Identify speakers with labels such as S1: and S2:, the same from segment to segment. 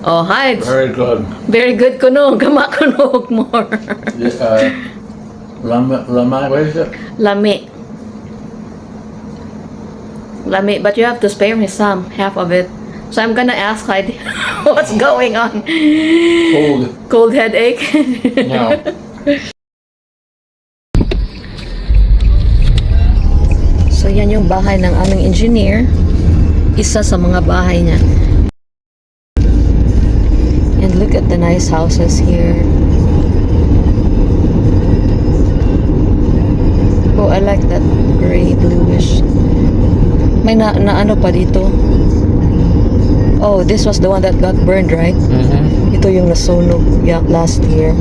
S1: Oh, hi.
S2: Very good.
S1: Very good kuno. Gama kuno more.
S2: What is it?
S1: Lami. Lami, but you have to spare me some, half of it. So I'm gonna ask Heidi what's going on.
S2: Cold.
S1: Cold headache?
S2: No.
S1: So yan yung bahay ng aming engineer. Isa sa mga bahay niya. And look at the nice houses here. Oh, I like that gray bluish. May na ano pa dito. Oh, this was the one that got burned, right?
S2: Mm-hmm.
S1: Ito yung nasunog last year.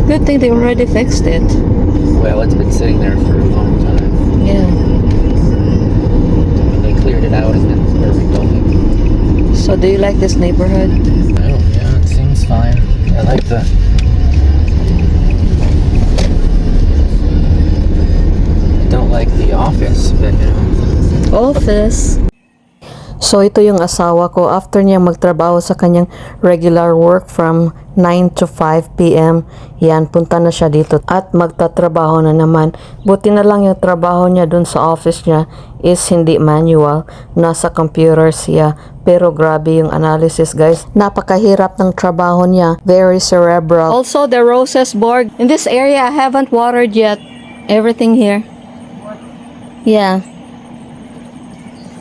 S1: Good thing they already fixed it.
S3: Well, it's been sitting there for a long time.
S1: Yeah.
S3: They cleared it out and then they're rebuilding.
S1: So do you like this neighborhood?
S3: Oh, yeah, it seems fine. I like the... I don't like the office, but you know...
S1: Office. So ito yung asawa ko after niya magtrabaho sa kanyang regular work from 9 to 5 p.m. Yan, punta na siya dito at magtatrabaho na naman. Buti na lang yung trabaho niya dun sa office niya is hindi manual, nasa computer siya. Pero grabe yung analysis, guys. Napakahirap ng trabaho niya. Very cerebral. Also, the roses board. In this area, I haven't watered yet. Everything here. Yeah.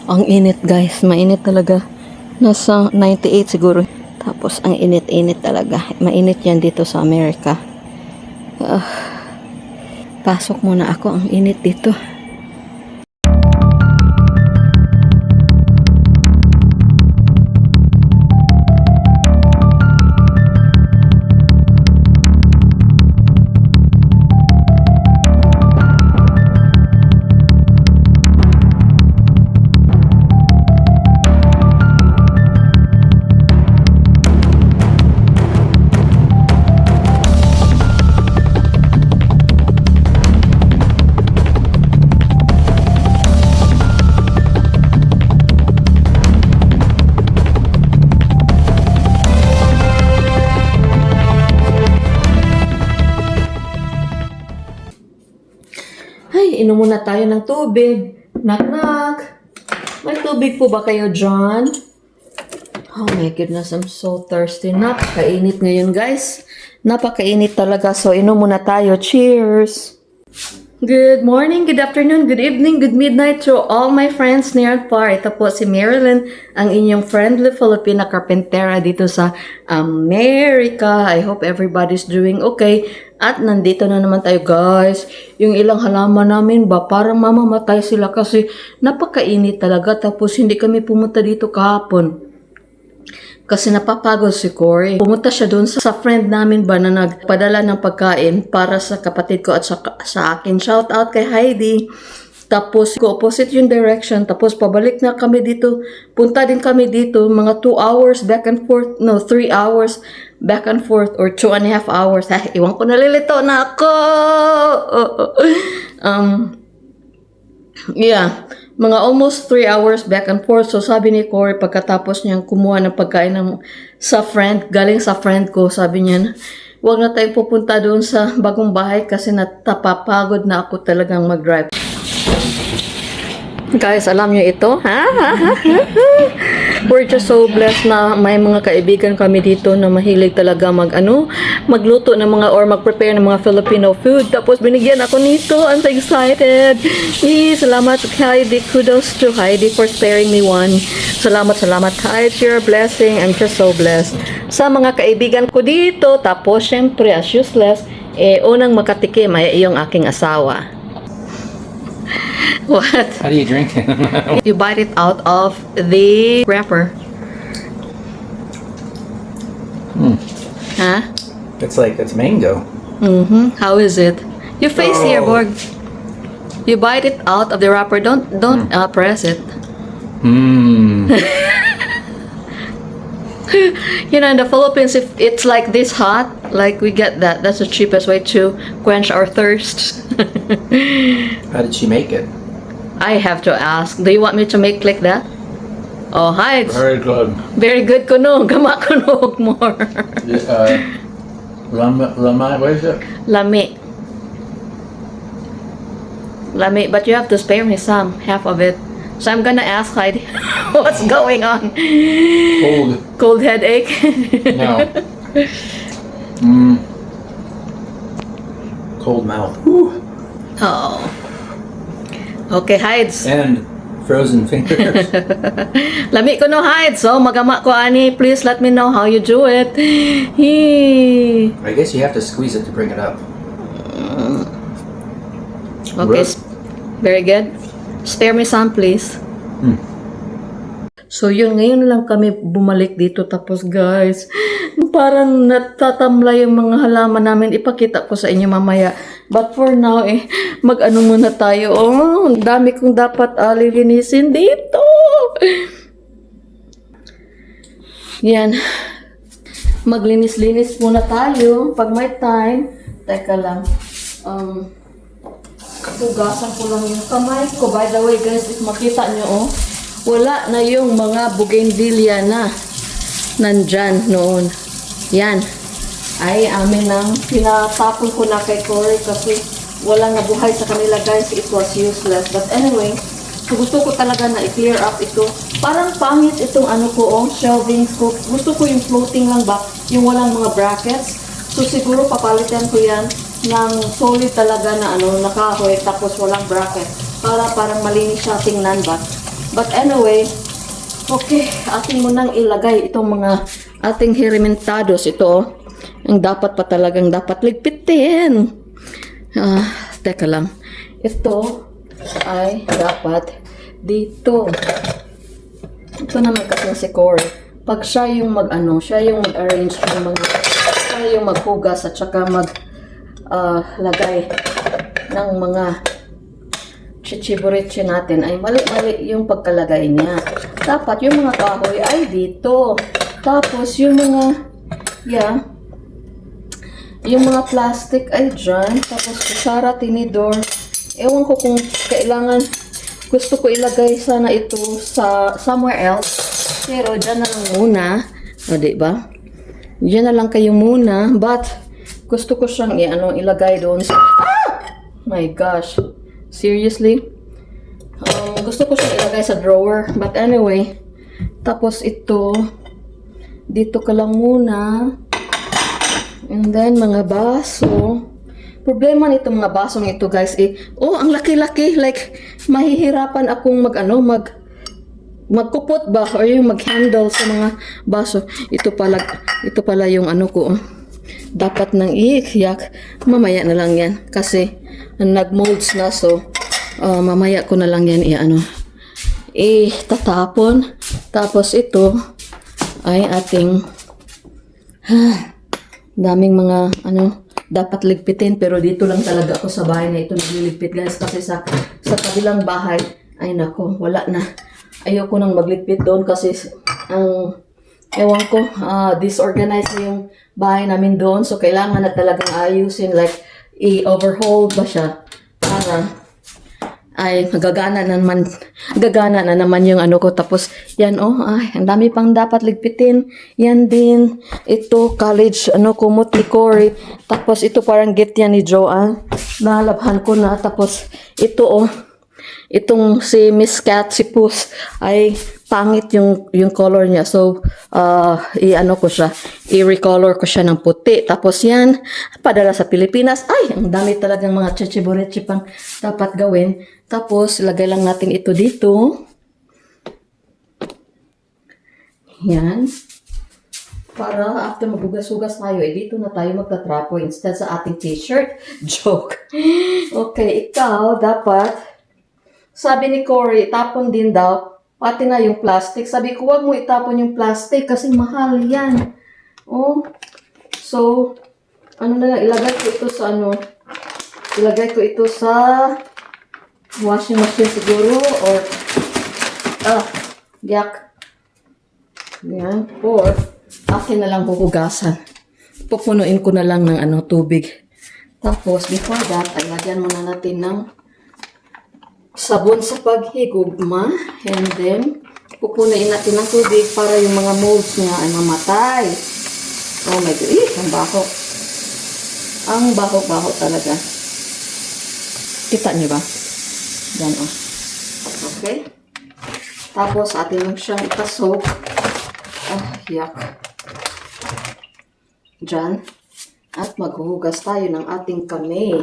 S1: Ang init, guys. Mainit talaga. Nasa 98 siguro. Tapos, ang init-init talaga. Mainit yan dito sa Amerika. Pasok muna ako. Ang init dito. Ay, inom muna tayo ng tubig. Knock-knock. May tubig po ba kayo, John? Oh my goodness, I'm so thirsty. Napakainit ngayon, guys. Napakainit talaga. So, inom muna tayo. Cheers! Good morning, good afternoon, good evening, good midnight to all my friends near and far. Ito po si Marilyn, ang inyong friendly Filipina Carpentera dito sa America. I hope everybody's doing okay. At nandito na naman tayo, guys. Yung ilang halaman namin ba, parang mamamatay sila kasi napakainit talaga. Tapos hindi kami pumunta dito kahapon. Kasi napapagod si Corey. Pumunta siya doon sa friend namin ba na nagpadala ng pagkain para sa kapatid ko at sa akin. Shout out kay Heidi. Tapos opposite yung direction. Tapos pabalik na kami dito. Punta din kami dito. Mga 2 hours back and forth. No, 3 hours back and forth. Or 2.5 hours. Iwan ko, nalilito na ako. Yeah. Mga almost 3 hours back and forth. So sabi ni Corey pagkatapos niyang kumuha ng pagkain sa friend, galing sa friend ko, sabi niya, huwag na tayong pupunta doon sa bagong bahay kasi natapapagod na ako talagang mag-drive. Guys, alam niyo ito? We're just so blessed na may mga kaibigan kami dito na mahilig talaga magluto ng mga or mag-prepare ng mga Filipino food. Tapos binigyan ako nito. I'm so excited. Salamat Heidi. Kudos to Heidi for sparing me one. Salamat Heidi. Your blessing. I'm just so blessed. Sa mga kaibigan ko dito. Tapos syempre as useless, unang makatikim ay iyong aking asawa. What?
S3: How do you drink it?
S1: You bite it out of the wrapper. Huh?
S3: It's mango.
S1: How is it? Your face here, Borg. You bite it out of the wrapper. Don't press it. You know, in the Philippines, if it's like this hot, like we get that. That's the cheapest way to quench our thirst.
S3: How did she make it?
S1: I have to ask. Do you want me to make like that? Oh, Hides.
S2: Very good.
S1: Very good kuno. Gama kuno more.
S2: Lamai, what is it?
S1: Lami. Lami, but you have to spare me some, half of it. So I'm gonna ask Heidi what's going on.
S2: Cold.
S1: Cold headache?
S2: No.
S3: Cold mouth.
S1: Oh. Okay, Hides.
S3: And frozen fingers.
S1: Lami ko no, Hides. So, magama ko ani. Please let me know how you do it. Hee.
S3: I guess you have to squeeze it to bring it up.
S1: Okay.
S2: Good.
S1: Very good. Spare me some, please. So, yun. Ngayon lang kami bumalik dito. Tapos, guys, parang natatamla yung mga halaman namin. Ipakita ko sa inyo mamaya. But for now, mag-ano muna tayo. Oh, ang dami kong dapat lilinisin dito. Yan. Maglinis-linis muna tayo. Pag may time. Teka lang. Hugasan ko lang yung kamay ko. By the way, guys, if makita nyo, wala na yung mga bougainvillea na nandyan noon. Yan. Ay, amin nang pinatapon ko na kay Cory kasi walang nabuhay sa kanila, guys. It was useless. But anyway, so gusto ko talaga na i-clear up ito. Parang pangit itong ano ko, shelvings ko. Gusto ko yung floating lang ba? Yung walang mga brackets. So siguro papalitan ko yan ng solid talaga na nakahoy tapos walang bracket. Parang malinis siya tingnan ba? But anyway, okay, ating munang ilagay itong mga ating hirimentados. Ito, ang dapat pa talagang dapat ligpitin. Teka lang. Ito ay dapat dito. Ito naman kasi si Cory. Pag siya yung siya yung mag-arrange ng mga, siya yung maghugas at saka lagay ng mga chichiburichi natin ay mali-mali yung pagkalagay niya. Dapat yung mga kahoy ay dito. Tapos yung mga, yung mga plastic ay dyan. Tapos kutsara, tinidor. Ewan ko kung kailangan, gusto ko ilagay sana ito sa somewhere else. Pero dyan na lang muna. O, diba? Dyan na lang kayo muna. But, gusto ko siyang ilagay doon sa... My gosh. Seriously? Gusto ko siyang ilagay sa drawer. But anyway, tapos ito, dito ka lang muna. And then, mga baso. Problema nito mga basong ito, guys, ang laki-laki. Like, mahihirapan akong magkupot ba? Or yung mag-handle sa mga baso. Ito pala yung ko. Dapat nang iiyak. Mamaya na lang yan. Kasi, nag-molds na. So, mamaya ko na lang yan tatapon. Tapos ito ay ating daming mga dapat ligpitin, pero dito lang talaga ako sa bahay na ito nagliligpit, guys, kasi sa kabilang bahay ay nako, wala na. Ayoko nang magligpit doon kasi ewan ko, disorganized na yung bahay namin doon, so kailangan na talagang ayusin, like i-overhaul ba siya para ay gagana na naman yung ko. Tapos yan ang dami pang dapat ligpitin. Yan din, ito college kumot ni Cory. Tapos ito parang gift yan ni Joanne, nalabhan ko na. Tapos ito itong si Miss Cat, si Puss, ay pangit yung color niya. So, ko siya, i-recolor ko siya ng puti. Tapos yan, padala sa Pilipinas. Ay, ang dami talagang mga chichiburichi pang dapat gawin. Tapos, ilagay lang natin ito dito. Yan. Para after magugas-ugas tayo, dito na tayo magtatrapo instead sa ating t-shirt. Joke. Okay, ikaw dapat, sabi ni Cory, tapon din daw, pati na yung plastic. Sabi ko, wag mo itapon yung plastic kasi mahal yan. So, na lang, ilagay ko ito sa washing machine siguro, or, yak. Yan, or, akin na lang huhugasan. Pupunuin ko na lang ng tubig. Tapos, before that, ay lagyan muna natin ng sabon sa paghigugma. And then, pupunain natin ng tubig para yung mga molds niya ay mamatay. Oh my God. Ang baho. Ang baho-baho talaga. Kita niyo ba? Yan, oh. Okay. Tapos, atin lang siyang ipasok. Yak. Diyan. At maghuhugas tayo ng ating kamay.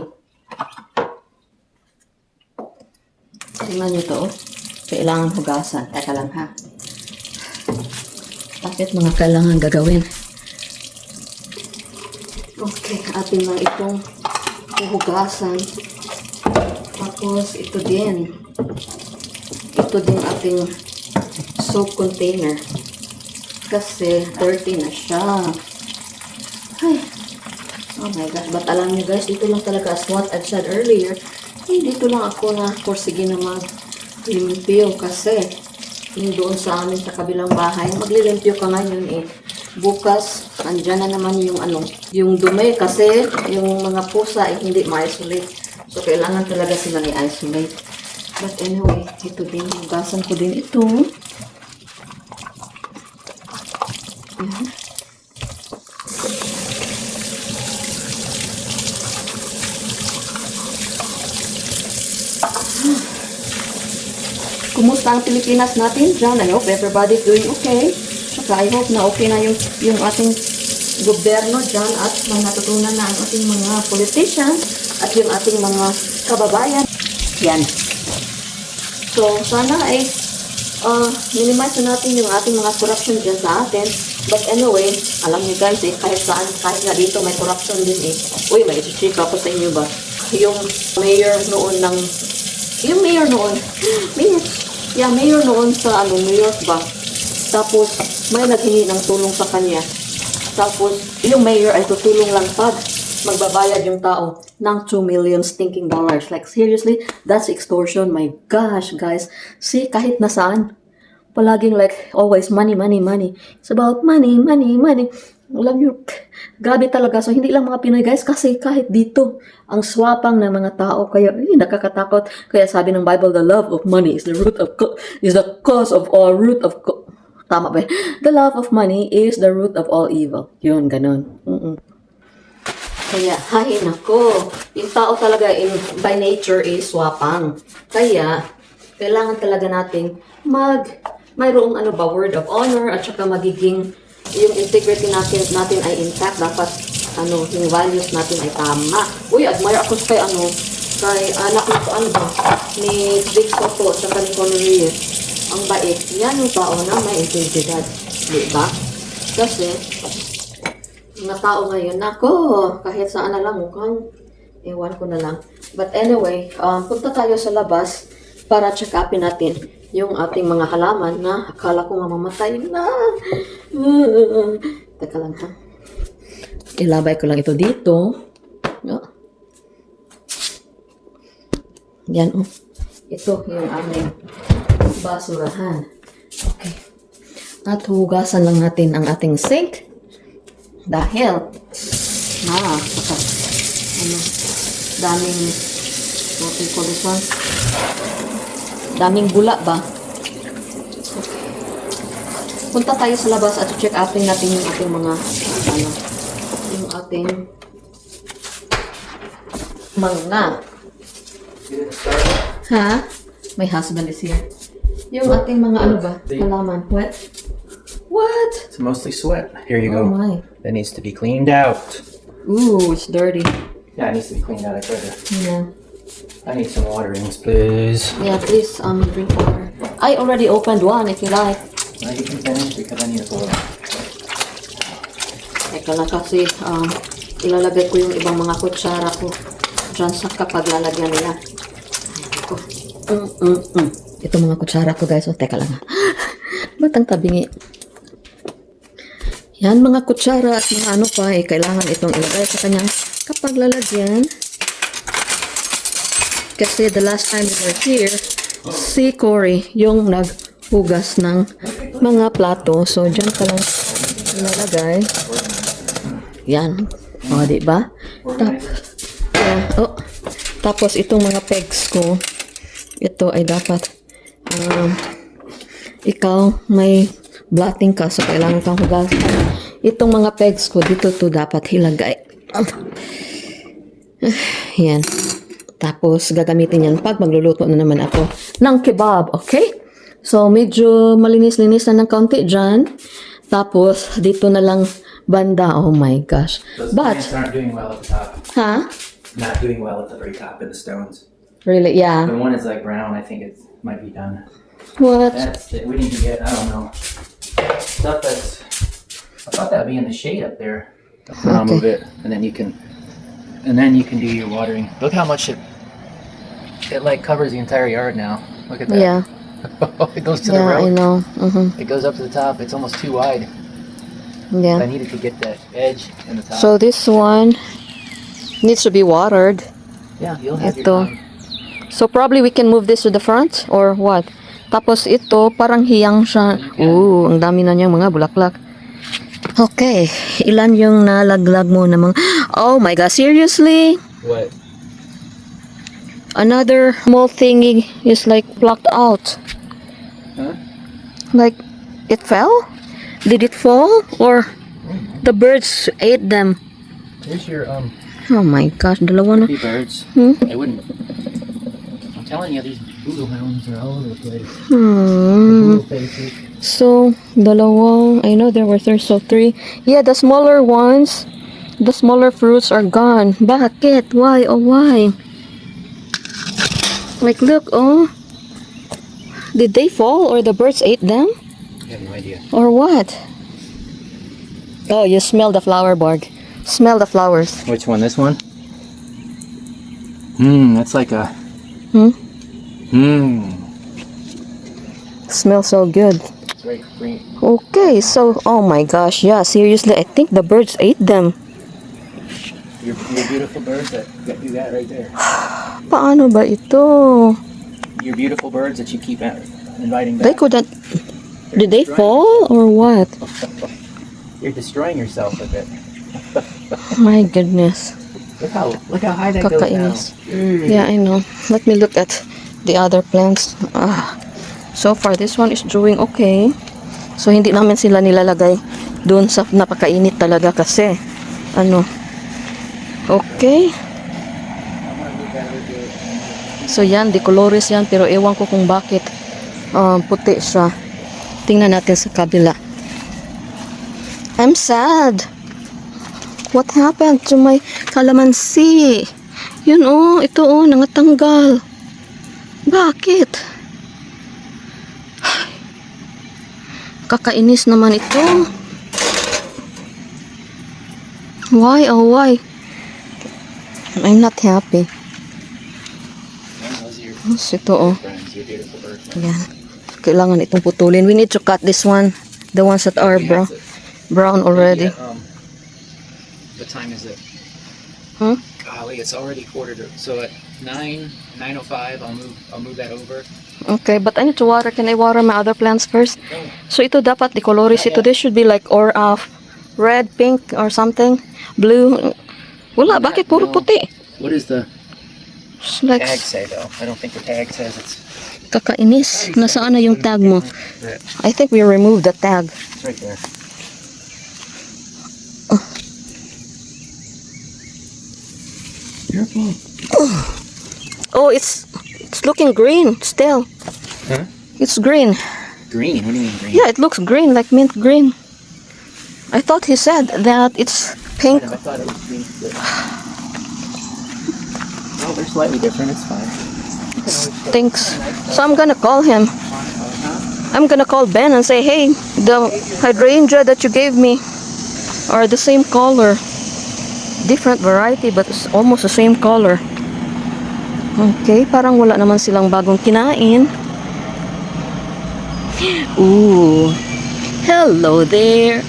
S1: Tingnan niyo to, oh. Kailangan hugasan. Teka lang, ha. Bakit mga kailangan gagawin? Okay, atin lang itong huhugasan. Tapos, ito din. Ito din ating soap container. Kasi, dirty na siya. Ay. Oh my God. But alam niyo guys, dito lang talaga as what I've said earlier, dito lang ako na sige na mag-limpyo kasi yung doon sa amin sa kabilang bahay, maglilimpyo ka ngayon eh. Bukas, andyan na naman yung yung dumi kasi yung mga pusa eh, hindi ma-isolate. So, kailangan talaga sila i-isolate. But anyway, ito din, hugasan ko din ito. Ayan. Kumusta ang Pilipinas natin dyan? I hope everybody's doing okay. Saka I hope na okay na yung ating gobyerno dyan at may natutunan na ang ating mga politicians at yung ating mga kababayan. Yan. So, sana ay minimize na natin yung ating mga corruption dyan sa atin. But anyway, alam niyo guys, kahit saan, kahit nga dito may corruption din eh. Uy, may isi-check ako sa inyo ba? Yung mayor noon mayor noon sa New York ba? Tapos, may naghingi ng tulong sa kanya. Tapos, yung mayor ay tutulong lang pag magbabayad yung tao ng $2 million stinking dollars. Like, seriously, that's extortion. My gosh, guys. See, kahit nasaan, palaging like, always, money, money, money. It's about money, money, money. Alam nyo, grabe talaga. So, hindi lang mga Pinoy, guys, kasi kahit dito, ang swapang ng mga tao, kaya, nakakatakot. Kaya sabi ng Bible, the love of money is the root of, is the cause of all, tama ba? The love of money is the root of all evil. Yun, ganun. Kaya, hay nako, yung tao talaga by nature is swapang. Kaya, kailangan talaga natin mayroong word of honor at saka magiging yung integrity natin ay intact. Dapat yung values natin ay tama. Uy, admire ako kay anak nito ni Big Soto at saka ni Conor Reyes. Ang bait. Yan yung tao na may integridad. Diba? Kasi mga tao ngayon, kahit saan na lang mukhang, ewan ko na lang. But anyway, punta tayo sa labas para check upin natin yung ating mga halaman na akala ko mamamatay na. Teka lang ha. Ilabay ko lang ito dito. Yan oh. Ito yung aming basurahan. Okay. At hugasan lang natin ang ating sink. Dahil daming what do you call this one? Daming bula ba? Okay. Punta tayo sa labas at check upin natin yung ating mga yung ating my husband is here. Yung ating mga halaman. What?
S3: It's mostly sweat. Here you
S1: Oh
S3: go.
S1: my.
S3: That needs to be cleaned out.
S1: Ooh, it's dirty.
S3: Yeah, it needs to be cleaned out.
S1: Yeah.
S3: I need some waterings, please.
S1: Yeah, please drink water. I already opened one if you like.
S3: You can finish because I need a bowl.
S1: Teka lang kasi ilalagay ko yung ibang mga kutsara ko dyan sa kapag lalagyan nila. Ito. Ito mga kutsara ko guys. O, teka lang ha. Ba't ang tabingi? Yan mga kutsara at mga kailangan itong ilagay sa kanyang kapag lalagyan. Kasi the last time we were here, si Cory yung naghugas ng mga plato. So, dyan ka lang ilalagay. Yan. O, diba? Tapos, itong mga pegs ko, ito ay dapat ikaw may blotting ka, so kailangan kang hugasan. Itong mga pegs ko, dito to dapat hilagay. Yan. Tapos, gagamitin yan pag magluluto na naman ako ng kebab, okay? So, medyo malinis-linis na ng kaunti dyan. Tapos, dito na lang banda. Oh my gosh.
S3: Those plants aren't doing well at the top.
S1: Huh?
S3: Not doing well at the very top of the stones.
S1: Really? Yeah.
S3: The one is like brown. I think it might be done.
S1: What?
S3: That's it. We need to get, I don't know, stuff that's, I thought that would be in the shade up there. I'll move it, and then you can do your watering. Look how much it like covers the entire yard now. Look at that.
S1: Yeah.
S3: It goes to the
S1: Yeah, I
S3: road.
S1: know.
S3: It goes up to the top. It's almost too wide. I
S1: Yeah.
S3: needed to get that edge in the top.
S1: So, this one needs to be watered.
S3: yeah, you'll have
S1: Ito.
S3: your time.
S1: So, probably we can move this to the front or what? Tapos ito, parang hiyang siya. Ooh, ang dami na niyang mga bulaklak. Okay, ilan yung nalaglag mo na mga... Oh my God, seriously?
S3: What?
S1: Another small thingy is like plucked out.
S3: Huh?
S1: Like, it fell? Did it fall? Or the birds ate them?
S3: Here's your
S1: Oh my gosh, dalawa na.
S3: baby birds.
S1: Hmm?
S3: I wouldn't. I'm telling you, these poodle hounds are all over the place.
S1: Hmm.
S3: Poodle faces.
S1: So, dalawang, I know there were three, so three. Yeah, the smaller ones, the smaller fruits are gone. Bakit? Why? Oh, why? Like, look, oh. Did they fall or the birds ate them?
S3: I have no idea.
S1: Or what? Oh, you smell the flower, Borg. Smell the flowers.
S3: Which one? This one? That's like a.
S1: Smells so good.
S3: It's very green.
S1: Okay, so, oh my gosh, yeah, seriously, I think the birds ate them.
S3: Your beautiful birds that do that right there.
S1: Paano ba ito?
S3: Your beautiful birds that you keep inviting
S1: They
S3: back.
S1: couldn't. Did they fall or what?
S3: You're destroying yourself with it.
S1: My goodness.
S3: Look how high that goes now.
S1: Kakainis. Yeah, I know. Let me look at the other plants. So far, this one is doing okay. So, hindi namin sila nilalagay doon sa napakainit talaga kasi, ano, okay. So, yan, decolores yan, pero ewan ko kung bakit puti siya. Tingnan natin sa kabila. I'm sad. What happened to my calamansi? Yun oh, ito oh, nangatanggal. Bakit? Kakainis naman ito. Why? Oh, why? I'm not happy.
S3: Those are your
S1: Yes, ito oh.
S3: friends, your beautiful birds.
S1: Yan. Kailangan itong putulin. We need to cut this one. The ones that are brown already.
S3: What time is it?
S1: Huh?
S3: Golly, it's already quarter to. So at 9:05, I'll move that over.
S1: Okay, but I need to water. Can I water my other plants first? So ito dapat decolores ito. This should be like red, pink, or something. Blue. Wala, bakit puro puti?
S3: What does the
S1: It's like
S3: tag say though? I don't think the tag says it's
S1: kakainis. Nasaan na yung tag mo?
S3: that.
S1: I think we removed the tag.
S3: It's right there. Careful.
S1: Oh, it's looking green still.
S3: Huh?
S1: It's green.
S3: Green? What do you mean green?
S1: Yeah, it looks green, like mint green. I thought he said that it's pink.
S3: I thought it was green. Oh, they're slightly different. It's fine.
S1: Thanks. So I'm gonna call him. I'm gonna call Ben and say, hey, the hydrangea that you gave me are the same color. Different variety, but it's almost the same color. Okay, parang wala naman silang bagong kinain. Ooh. Hello there.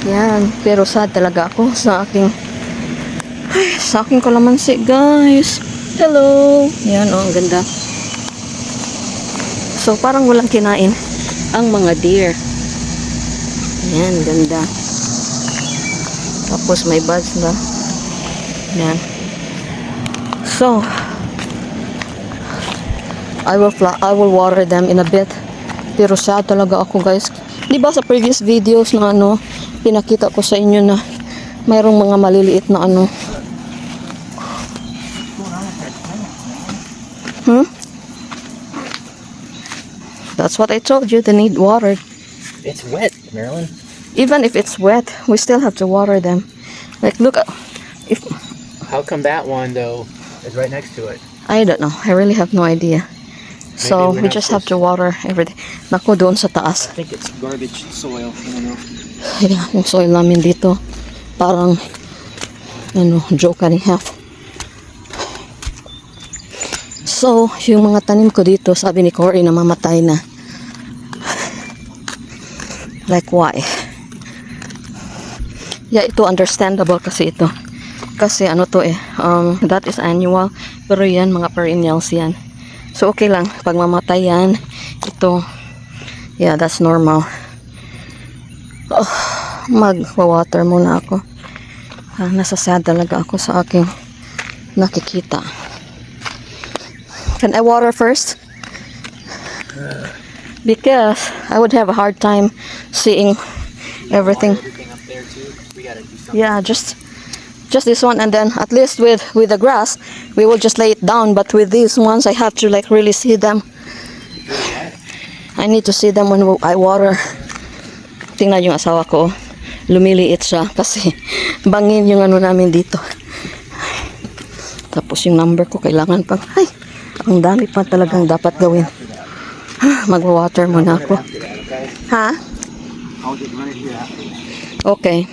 S1: Yan. Pero sad talaga ako sa aking kalamansi, guys. Hello. Yan, oh, ang ganda. So, parang walang kinain ang mga deer. Yan, ganda. Tapos may buds na. Yan. So, I will water them in a bit. Pero sad talaga ako guys. Di ba sa previous videos na ano, pinakita ko sa inyo na mayroong mga maliliit na ano. That's what I told you, they need water.
S3: It's wet, Marilyn.
S1: Even if it's wet, we still have to water them. Like look, if
S3: How come that one though is right next to it?
S1: I don't know, I really have no idea. So
S3: we're
S1: we
S3: not
S1: just have to
S3: supposed
S1: water everything. Naku, doon sa taas.
S3: I think it's garbage soil. I don't know.
S1: Yeah, yung soil namin dito, parang, ano, joke and a half. So, yung mga tanim ko dito, sabi ni Cory na mamatay na. Like, why? Yeah, ito understandable kasi ito. Kasi ano to that is annual. Pero yan, mga perennials yan. So, okay lang. Pag mamatay yan, ito, yeah, that's normal. Oh, mag-water muna ako. Nasasad talaga ako sa aking nakikita. Can I water first? Because I would have a hard time seeing everything.
S3: Everything up there too. We gotta do something.
S1: Yeah, just this one, and then at least with the grass, we will just lay it down. But with these ones, I have to like really see them. I need to see them when I water. Tingnan yung asawa ko, lumiliit siya kasi bangin yung ano namin dito. Tapos yung number ko kailangan pang, ay, ang dami pa talagang dapat gawin. Magwa-water muna ako. Ha?
S3: I'll get running here after that.
S1: Okay.